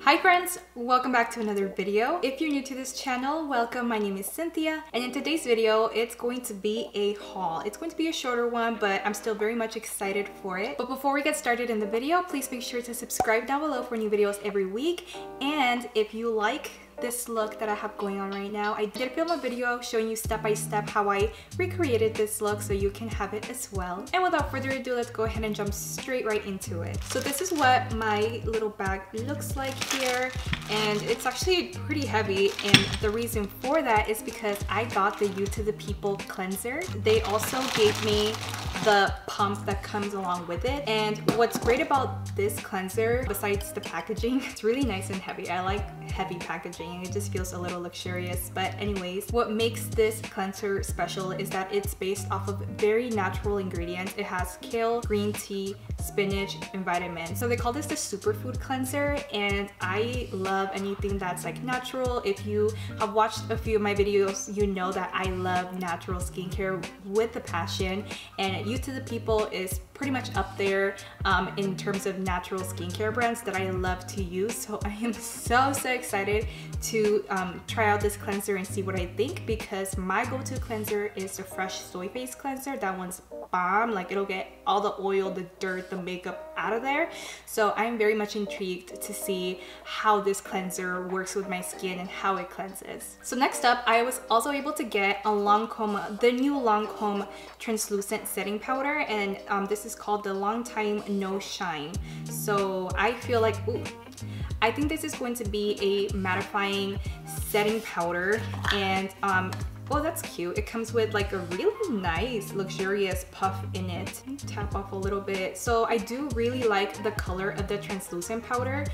Hi friends, welcome back to another video. If you're new to this channel, welcome. My name is Cynthia, and in today's video, it's going to be a haul. It's going to be a shorter one, but I'm still very much excited for it. But before we get started in the video, please make sure to subscribe down below for new videos every week. And if you like this look that I have going on right now, I did film a video showing you step by step how I recreated this look so you can have it as well. And without further ado, let's go ahead and jump straight right into it. So this is what my little bag looks like here, and it's actually pretty heavy, and the reason for that is because I got the You to the People cleanser. They also gave me the pump that comes along with it, and what's great about this cleanser, besides the packaging, it's really nice and heavy. I like heavy packaging. It just feels a little luxurious. But anyways, what makes this cleanser special is that it's based off of very natural ingredients. It has kale, green tea, spinach, and vitamins. So they call this the Superfood cleanser, and I love anything that's like natural. If you have watched a few of my videos, you know that I love natural skincare with a passion, and You to the People is pretty much up there in terms of natural skincare brands that I love to use. So I am so excited to try out this cleanser and see what I think, because my go-to cleanser is the Fresh Soy Face cleanser. That one's bomb. Like, it'll get all the oil, the dirt, the makeup out of there. So I'm very much intrigued to see how this cleanser works with my skin and how it cleanses. So next up, I was also able to get a Lancome, the new Lancome translucent setting powder, and this is called the Long Time No Shine. So I feel like, I think this is going to be a mattifying setting powder, and oh, that's cute. It comes with like a really nice luxurious puff in it. Let me tap off a little bit. So I do really like the color of the translucent powder.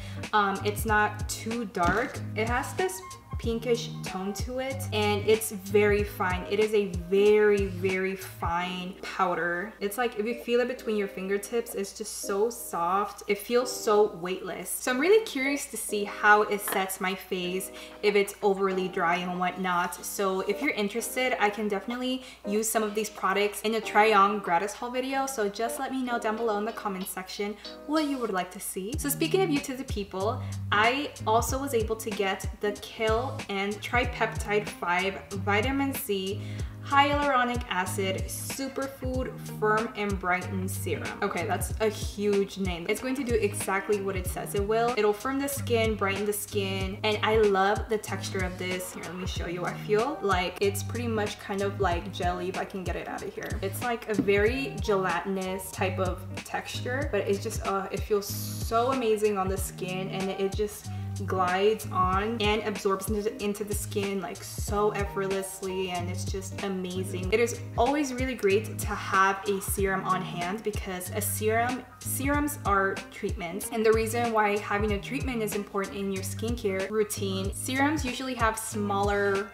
It's not too dark. It has this pinkish tone to it, and it's very fine. It is a very fine powder. It's like, if you feel it between your fingertips, it's just so soft. It feels so weightless. So I'm really curious to see how it sets my face, if it's overly dry and whatnot. So if you're interested, I can definitely use some of these products in a try on gratis haul video. So just let me know down below in the comment section what you would like to see. So speaking of You to the People, I also was able to get the Kale and Tripeptide 5 Vitamin C Hyaluronic Acid Superfood Firm and Brighten Serum. Okay, that's a huge name. It's going to do exactly what it says it will. It'll firm the skin, brighten the skin, and I love the texture of this. Here, let me show you. I feel like it's pretty much kind of like jelly, if I can get it out of here. It's like a very gelatinous type of texture, but it's just, it feels so amazing on the skin, and it just glides on and absorbs into the skin like so effortlessly, and it's just amazing. It is always really great to have a serum on hand, because serums are treatments, and the reason why having a treatment is important in your skincare routine, serums usually have smaller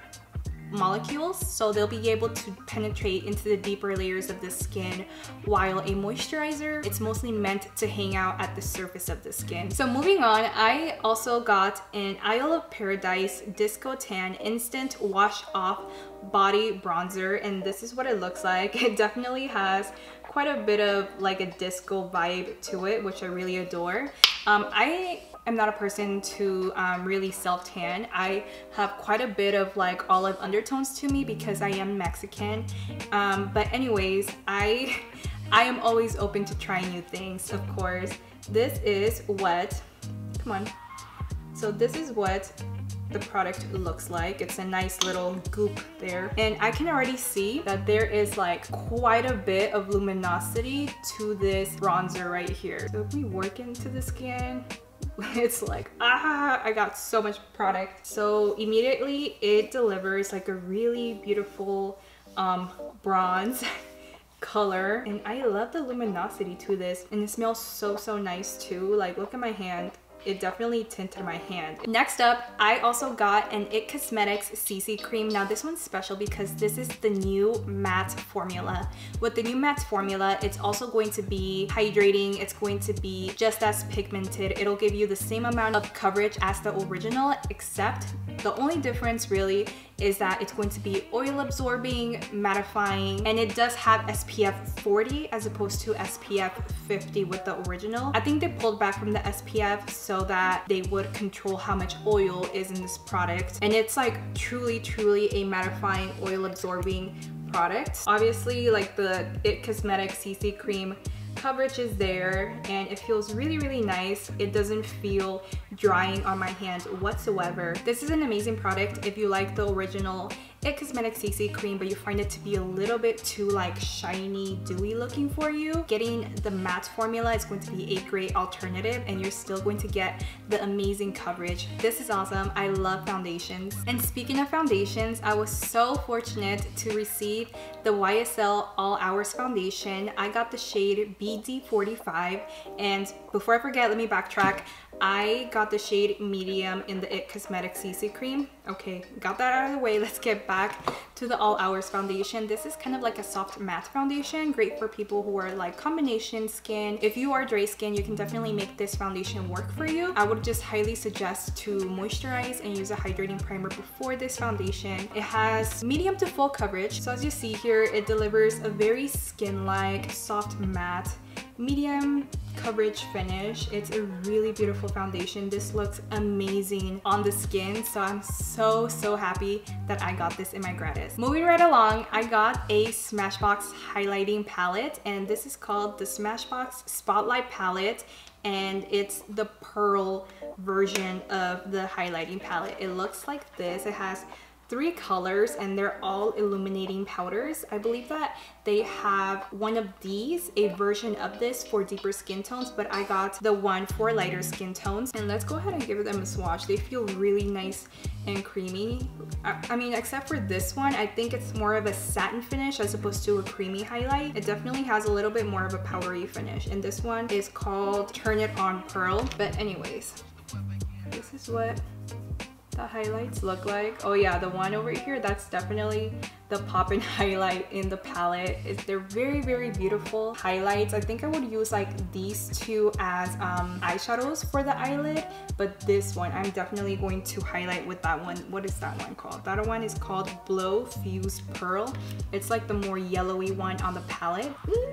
molecules, so they'll be able to penetrate into the deeper layers of the skin, while a moisturizer, it's mostly meant to hang out at the surface of the skin. So moving on, I also got an Isle of Paradise Disco Tan Instant Wash Off Body Bronzer, and this is what it looks like. It definitely has quite a bit of like a disco vibe to it, which I really adore. I'm not a person to really self-tan. I have quite a bit of like olive undertones to me because I am Mexican. But anyways, I am always open to trying new things, of course. This is what, come on. So this is what the product looks like. It's a nice little goop there, and I can already see that there is like quite a bit of luminosity to this bronzer right here. So if we work into the skin, it's like, I got so much product. So immediately it delivers like a really beautiful bronze color, and I love the luminosity to this, and it smells so nice too. Like, look at my hand. It definitely tinted my hand. Next up, I also got an IT Cosmetics CC cream. Now this one's special because this is the new matte formula. With the new matte formula, it's also going to be hydrating. It's going to be just as pigmented. It'll give you the same amount of coverage as the original, except the only difference really is that it's going to be oil absorbing, mattifying, and it does have SPF 40 as opposed to SPF 50 with the original. I think they pulled back from the SPF so that they would control how much oil is in this product. And it's like truly a mattifying, oil absorbing product. Obviously, like the IT Cosmetics CC cream coverage is there and it feels really nice. It doesn't feel drying on my hand whatsoever. This is an amazing product if you like the original IT Cosmetics CC cream but you find it to be a little bit too like shiny, dewy looking for you. Getting the matte formula is going to be a great alternative and you're still going to get the amazing coverage. This is awesome. I love foundations. And speaking of foundations, I was so fortunate to receive the YSL All Ours Foundation. I got the shade BD45, and before I forget, let me backtrack. I got the shade medium in the IT Cosmetics CC cream. Okay, got that out of the way. Let's get back to the All Ours foundation. This is kind of like a soft matte foundation, great for people who are like combination skin. If you are dry skin, you can definitely make this foundation work for you. I would just highly suggest to moisturize and use a hydrating primer before this foundation. It has medium to full coverage. So as you see here, it delivers a very skin-like, soft matte, medium coverage finish. It's a really beautiful foundation. This looks amazing on the skin, so I'm so happy that I got this in my gratis. Moving right along, I got a Smashbox highlighting palette, and this is called the Smashbox Spotlight palette, and it's the pearl version of the highlighting palette. It looks like this. It has 3 colors and they're all illuminating powders. I believe that they have one of these, a version of this for deeper skin tones, but I got the one for lighter skin tones. And let's go ahead and give them a swatch. They feel really nice and creamy. I mean, except for this one, I think it's more of a satin finish as opposed to a creamy highlight. It definitely has a little bit more of a powdery finish. And this one is called Turn It On Pearl. But anyways, this is what the highlights look like. Oh yeah, the one over here, that's definitely the pop-in highlight in the palette. They're very beautiful highlights. I think I would use like these two as eyeshadows for the eyelid, but this one I'm definitely going to highlight with that one. What is that one called? That one is called Blow Fused Pearl. It's like the more yellowy one on the palette.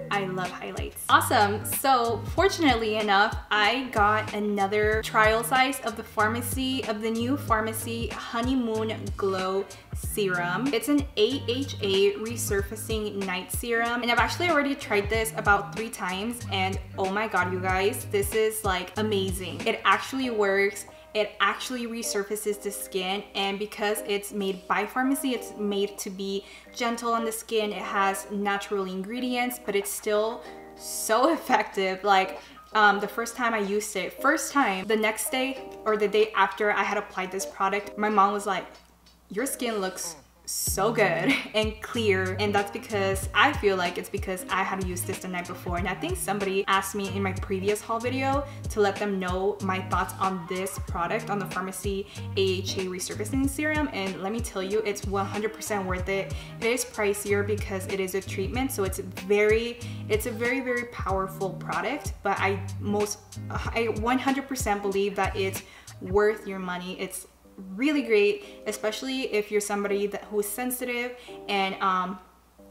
I love highlights. Awesome. So fortunately enough, I got another trial size of the new Pharmacy Honeymoon Glow Serum. It's an AHA resurfacing night serum, and I've actually already tried this about 3 times, and oh my god, you guys, this is like amazing. It actually works. It actually resurfaces the skin, and because it's made by Pharmacy, it's made to be gentle on the skin. It has natural ingredients, but it's still so effective. Like the first time I used it, the next day or the day after I had applied this product, my mom was like, your skin looks so good and clear. And that's because I feel like it's because I had used this the night before. And I think somebody asked me in my previous haul video to let them know my thoughts on this product, on the Pharmacy AHA resurfacing serum, and let me tell you, it's 100% worth it. It is pricier because it is a treatment, so it's a very powerful product, but I 100% believe that it's worth your money. It's really great, especially if you're somebody who is sensitive and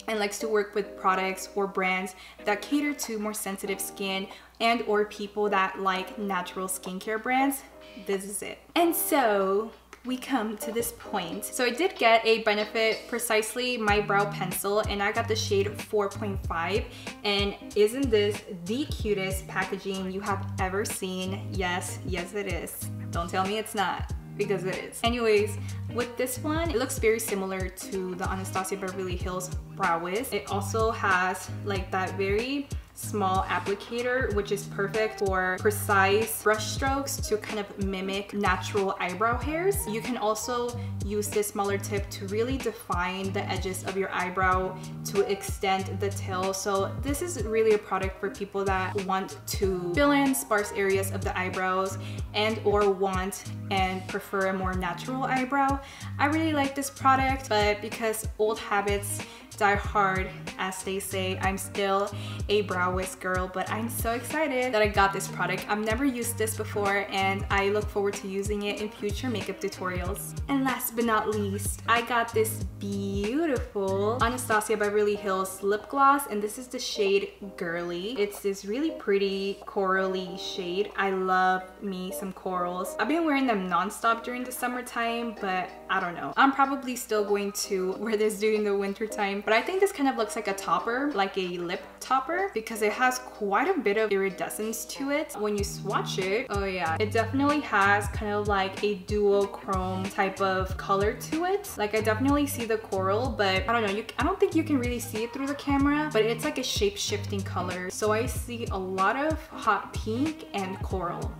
likes to work with products or brands that cater to more sensitive skin and or people that like natural skincare brands. This is it. And so we come to this point. So I did get a Benefit Precisely My Brow Pencil, and I got the shade 4.5, and isn't this the cutest packaging you have ever seen? Yes, it is. Don't tell me it's not, because it is. Anyways, with this one, it looks very similar to the Nastasia Beverly Hills Brow Wiz. It also has like that very small applicator, which is perfect for precise brush strokes to kind of mimic natural eyebrow hairs. You can also use this smaller tip to really define the edges of your eyebrow to extend the tail. So this is really a product for people that want to fill in sparse areas of the eyebrows and or want and prefer a more natural eyebrow. I really like this product, but because old habits die hard, as they say, I'm still a brow brow whisk girl, but I'm so excited that I got this product. I've never used this before and I look forward to using it in future makeup tutorials. And last but not least, I got this beautiful Nastasia Beverly Hills lip gloss, and this is the shade Girly. It's this really pretty corally shade. I love me some corals. I've been wearing them non-stop during the summertime, but I don't know. I'm probably still going to wear this during the winter time, but I think this kind of looks like a topper, like a lip topper, because it has quite a bit of iridescence to it. When you swatch it, oh yeah, it definitely has kind of like a duochrome type of color to it. Like I definitely see the coral, but I don't know, I don't think you can really see it through the camera, but it's like a shape-shifting color. So I see a lot of hot pink and coral.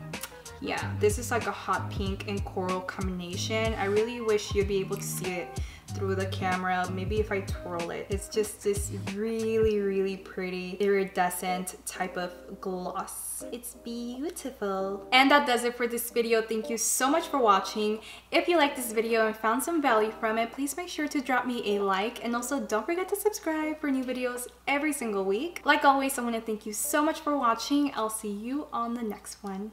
Yeah, this is like a hot pink and coral combination. I really wish you'd be able to see it through the camera. Maybe if I twirl it. It's just this really pretty iridescent type of gloss. It's beautiful. And that does it for this video. Thank you so much for watching. If you liked this video and found some value from it, please make sure to drop me a like, and also don't forget to subscribe for new videos every single week. Like always, I want to thank you so much for watching. I'll see you on the next one.